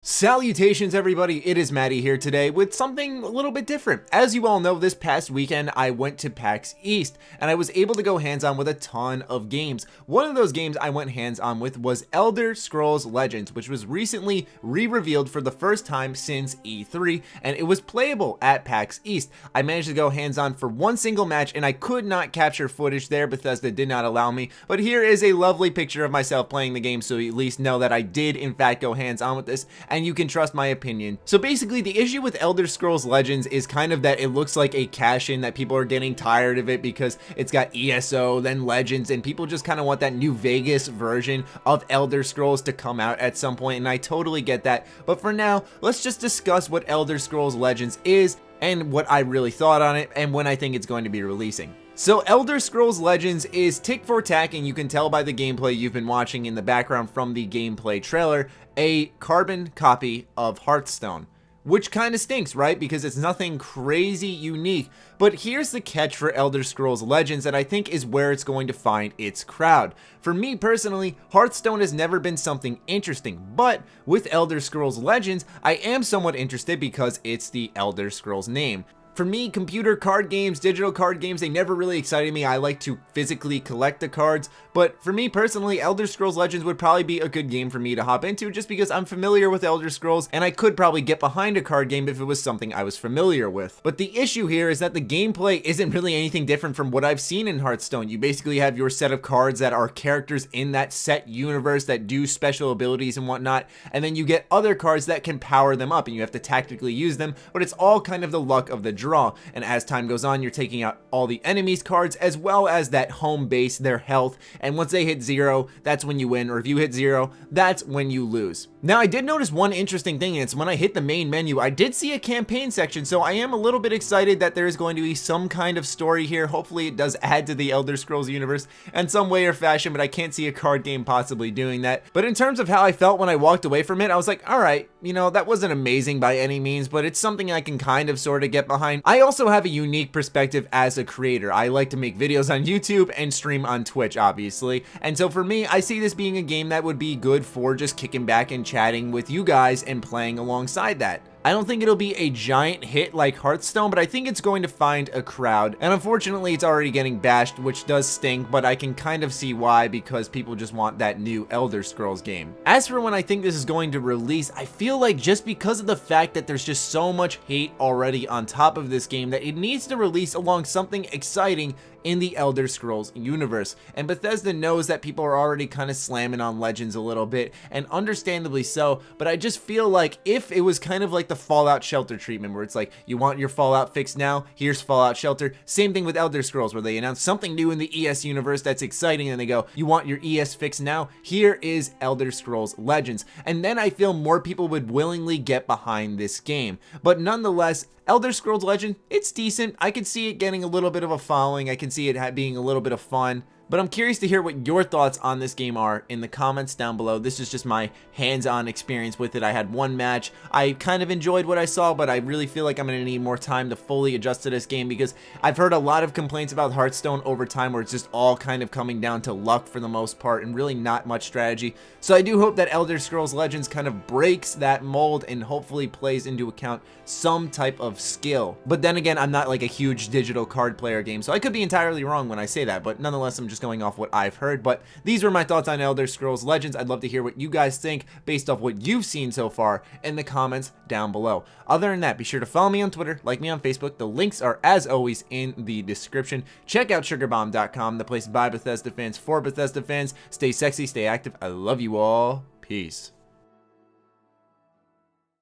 Salutations everybody, it is Matty here today with something a little bit different. As you all know, this past weekend I went to PAX East and I was able to go hands-on with a ton of games. One of those games I went hands-on with was Elder Scrolls Legends, which was recently re-revealed for the first time since E3, and it was playable at PAX East. I managed to go hands-on for one single match and I could not capture footage there. Bethesda did not allow me, but here is a lovely picture of myself playing the game, so you at least know that I did in fact go hands-on with this, and you can trust my opinion. So basically, the issue with Elder Scrolls Legends is kind of that it looks like a cash-in, that people are getting tired of it because it's got ESO, then Legends, and people just kind of want that New Vegas version of Elder Scrolls to come out at some point, and I totally get that. But for now, let's just discuss what Elder Scrolls Legends is and what I really thought on it and when I think it's going to be releasing. So Elder Scrolls Legends is tick for tack, and you can tell by the gameplay you've been watching in the background from the gameplay trailer, a carbon copy of Hearthstone. Which kind of stinks, right? Because it's nothing crazy unique. But here's the catch for Elder Scrolls Legends that I think is where it's going to find its crowd. For me personally, Hearthstone has never been something interesting, but with Elder Scrolls Legends, I am somewhat interested because it's the Elder Scrolls name. For me, computer card games, digital card games, they never really excited me. I like to physically collect the cards, but for me personally, Elder Scrolls Legends would probably be a good game for me to hop into just because I'm familiar with Elder Scrolls and I could probably get behind a card game if it was something I was familiar with. But the issue here is that the gameplay isn't really anything different from what I've seen in Hearthstone. You basically have your set of cards that are characters in that set universe that do special abilities and whatnot, and then you get other cards that can power them up and you have to tactically use them, but it's all kind of the luck of the draw. And as time goes on, you're taking out all the enemies' cards as well as that home base, their health, and once they hit 0, that's when you win, or if you hit 0, that's when you lose. Now, I did notice one interesting thing, and it's when I hit the main menu, I did see a campaign section, so I am a little bit excited that there is going to be some kind of story here. Hopefully it does add to the Elder Scrolls universe in some way or fashion, but I can't see a card game possibly doing that. But in terms of how I felt when I walked away from it, I was like, alright, you know, that wasn't amazing by any means, but it's something I can kind of sort of get behind. I also have a unique perspective as a creator. I like to make videos on YouTube and stream on Twitch, obviously, and so for me, I see this being a game that would be good for just kicking back and chatting with you guys and playing alongside that. I don't think it'll be a giant hit like Hearthstone, but I think it's going to find a crowd, and unfortunately it's already getting bashed, which does stink, but I can kind of see why, because people just want that new Elder Scrolls game. As for when I think this is going to release, I feel like just because of the fact that there's just so much hate already on top of this game that it needs to release along something exciting in the Elder Scrolls universe. And Bethesda knows that people are already kind of slamming on Legends a little bit, and understandably so, but I just feel like if it was kind of like the Fallout Shelter treatment, where it's like, you want your Fallout fixed now, here's Fallout Shelter. Same thing with Elder Scrolls, where they announce something new in the ES universe that's exciting, and they go, you want your ES fixed now, here is Elder Scrolls Legends. And then I feel more people would willingly get behind this game. But nonetheless, Elder Scrolls Legend, it's decent. I can see it getting a little bit of a following. I can see it being a little bit of fun. But I'm curious to hear what your thoughts on this game are in the comments down below. This is just my hands-on experience with it. I had one match. I kind of enjoyed what I saw, but I really feel like I'm going to need more time to fully adjust to this game because I've heard a lot of complaints about Hearthstone over time where it's just all kind of coming down to luck for the most part and really not much strategy. So I do hope that Elder Scrolls Legends kind of breaks that mold and hopefully plays into account some type of skill. But then again, I'm not like a huge digital card player game, so I could be entirely wrong when I say that, but nonetheless, I'm just going off what I've heard. But these were my thoughts on Elder Scrolls Legends. I'd love to hear what you guys think based off what you've seen so far in the comments down below. Other than that, be sure to follow me on Twitter, like me on Facebook. The links are as always in the description. Check out sugarbomb.com, the place by Bethesda fans for Bethesda fans. Stay sexy, stay active. I love you all. Peace.